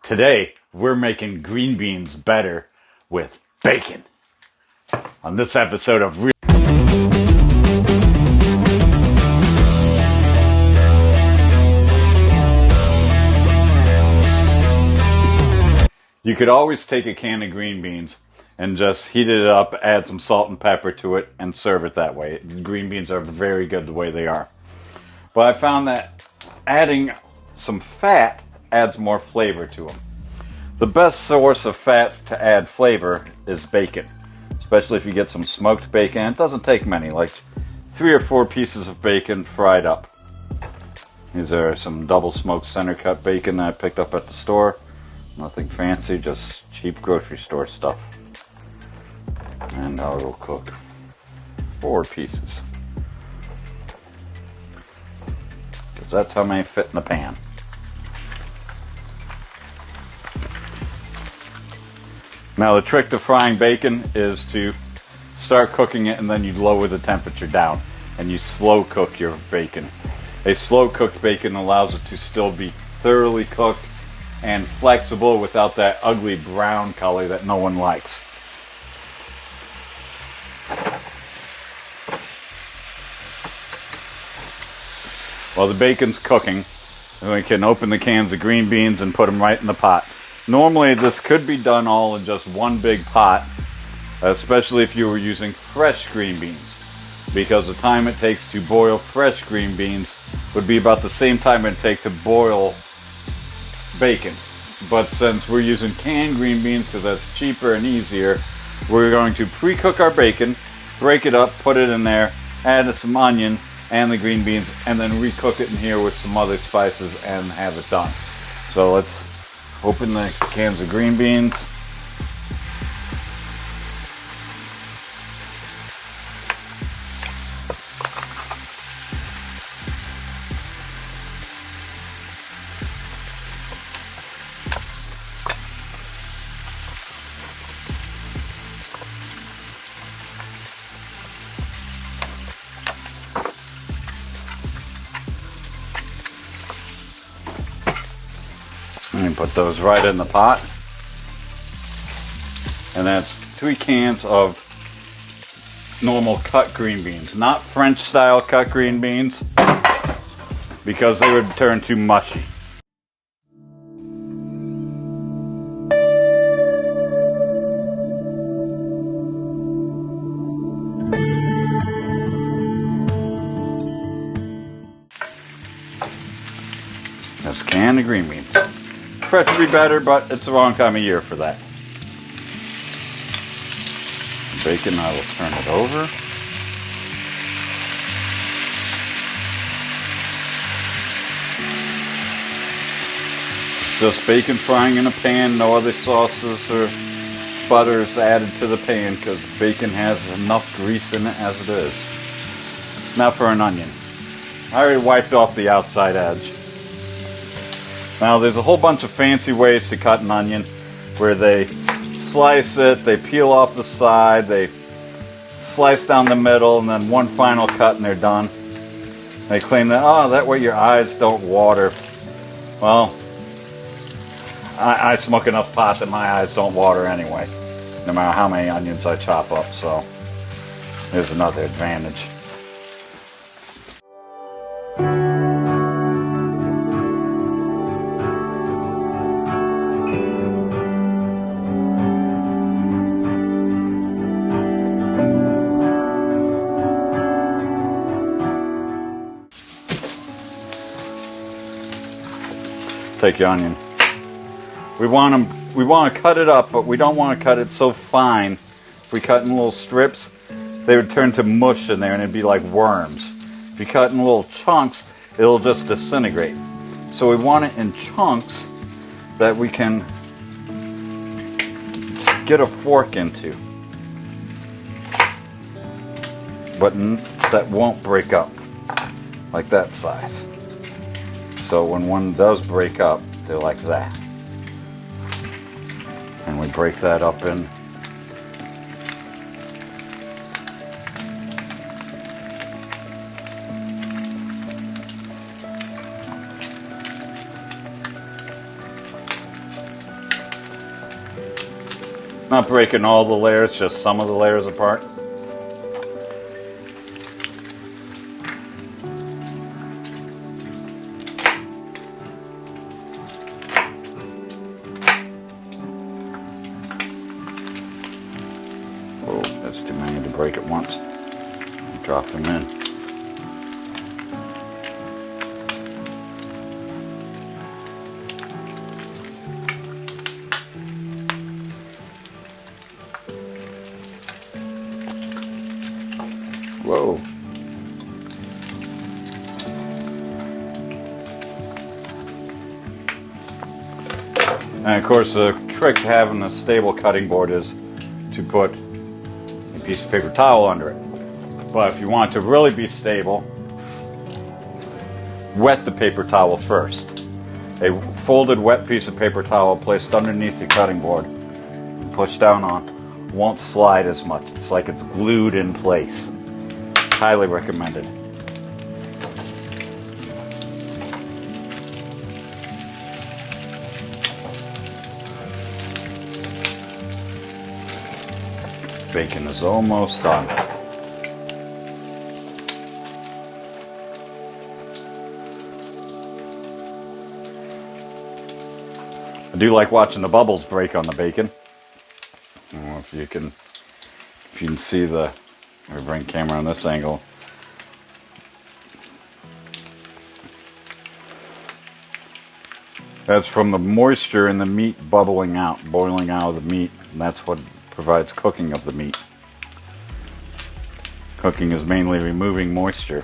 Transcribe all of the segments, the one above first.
Today, we're making green beans better with bacon. On this episode of You could always take a can of green beans and just heat it up, add some salt and pepper to it, and serve it that way. Green beans are very good the way they are. But I found that adding some fat adds more flavor to them. The best source of fat to add flavor is bacon, especially if you get some smoked bacon. It doesn't take many, like 3 or 4 pieces of bacon fried up. These are some double smoked center cut bacon that I picked up at the store. Nothing fancy, just cheap grocery store stuff. And I will cook 4 pieces, because that's how many fit in the pan. Now the trick to frying bacon is to start cooking it and then you lower the temperature down and you slow cook your bacon. A slow cooked bacon allows it to still be thoroughly cooked and flexible without that ugly brown color that no one likes. While the bacon's cooking, we can open the cans of green beans and put them right in the pot. Normally this could be done all in just one big pot, especially if you were using fresh green beans, because the time it takes to boil fresh green beans would be about the same time it takes to boil bacon. But since we're using canned green beans because that's cheaper and easier, we're going to pre-cook our bacon, break it up, put it in there, add some onion and the green beans, and then recook it in here with some other spices and have it done. So let's open the cans of green beans. And put those right in the pot. And that's 3 cans of normal cut green beans. Not French style cut green beans, because they would turn too mushy. This can of green beans. Fresh would be better, but it's the wrong time of year for that. Bacon, I will turn it over. Just bacon frying in a pan, no other sauces or butters added to the pan, because bacon has enough grease in it as it is. Now for an onion. I already wiped off the outside edge. Now there's a whole bunch of fancy ways to cut an onion, where they slice it, they peel off the side, they slice down the middle, and then one final cut and they're done. They claim that, that way your eyes don't water. Well, I smoke enough pot that my eyes don't water anyway, no matter how many onions I chop up, so there's another advantage. Take your onion. We want to cut it up, but we don't want to cut it so fine. If we cut in little strips, they would turn to mush in there and it'd be like worms. If you cut in little chunks, it'll just disintegrate. So we want it in chunks that we can get a fork into, but that won't break up, like that size. So when one does break up, they're like that. And we break that up in Not breaking all the layers, just some of the layers apart. Oh, that's too many to break at once. Drop them in. Whoa. And of course, the trick to having a stable cutting board is to put a piece of paper towel under it. But if you want it to really be stable, wet the paper towel first. A folded wet piece of paper towel placed underneath your cutting board and pushed down on won't slide as much. It's like it's glued in place. Highly recommended. Bacon is almost done. I do like watching the bubbles break on the bacon. I don't know if you can see the. Let me bring the camera on this angle. That's from the moisture in the meat bubbling out, boiling out of the meat, and that's what provides cooking of the meat. Cooking is mainly removing moisture.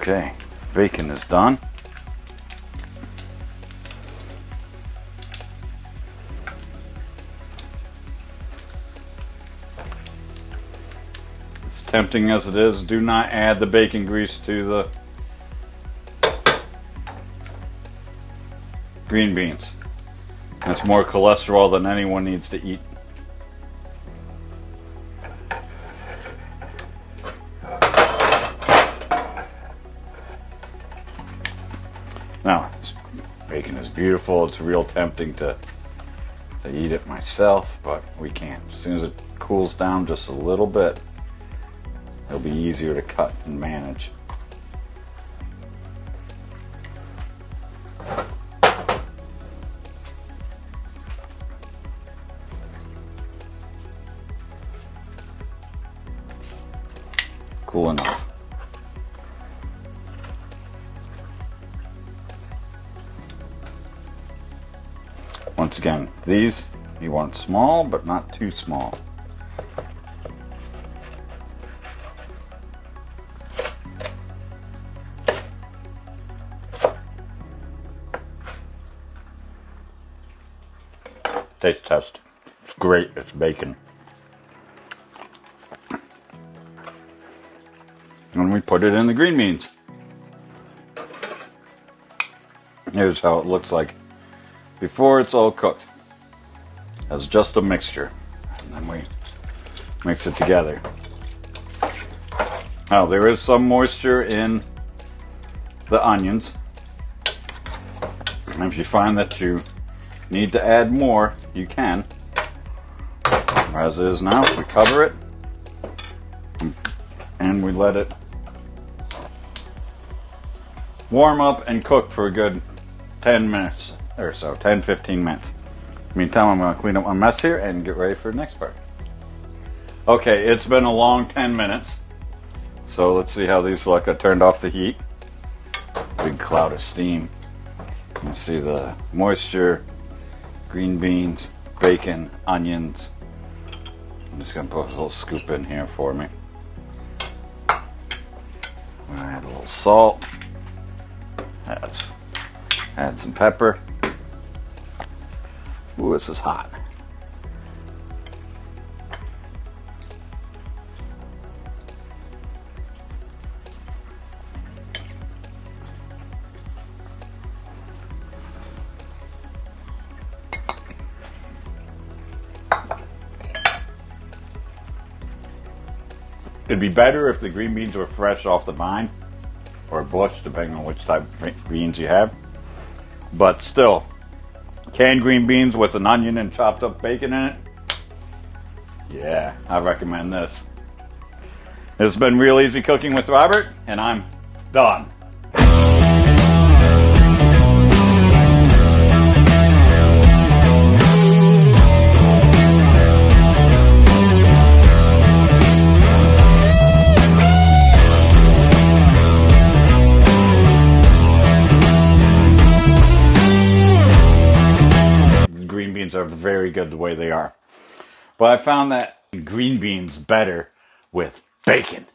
Okay, bacon is done. As tempting as it is, do not add the bacon grease to the green beans. That's more cholesterol than anyone needs to eat. Now, this bacon is beautiful. It's real tempting to eat it myself, but we can't. As soon as it cools down just a little bit, it'll be easier to cut and manage. Cool enough. Once again, these you want small, but not too small. Taste test. It's great. It's bacon. And we put it in the green beans. Here's how it looks like before it's all cooked, as just a mixture, and then we mix it together. Now there is some moisture in the onions, and if you find that you need to add more, you can. As is now, we cover it and we let it warm up and cook for a good 10 minutes or so, 10-15 minutes. Meantime, I'm going to clean up my mess here and get ready for the next part. Okay, it's been a long 10 minutes. So let's see how these look. I turned off the heat. Big cloud of steam. You can see the moisture, green beans, bacon, onions. I'm just going to put a little scoop in here for me. I'm going to add a little salt. Add some pepper. Ooh, this is hot. It'd be better if the green beans were fresh off the vine or bush, depending on which type of greens you have. But still, canned green beans with an onion and chopped up bacon in it. Yeah, I recommend this. It's been Real Easy Cooking with Robert, and I'm done. Green beans are very good the way they are. But I found that green beans better with bacon.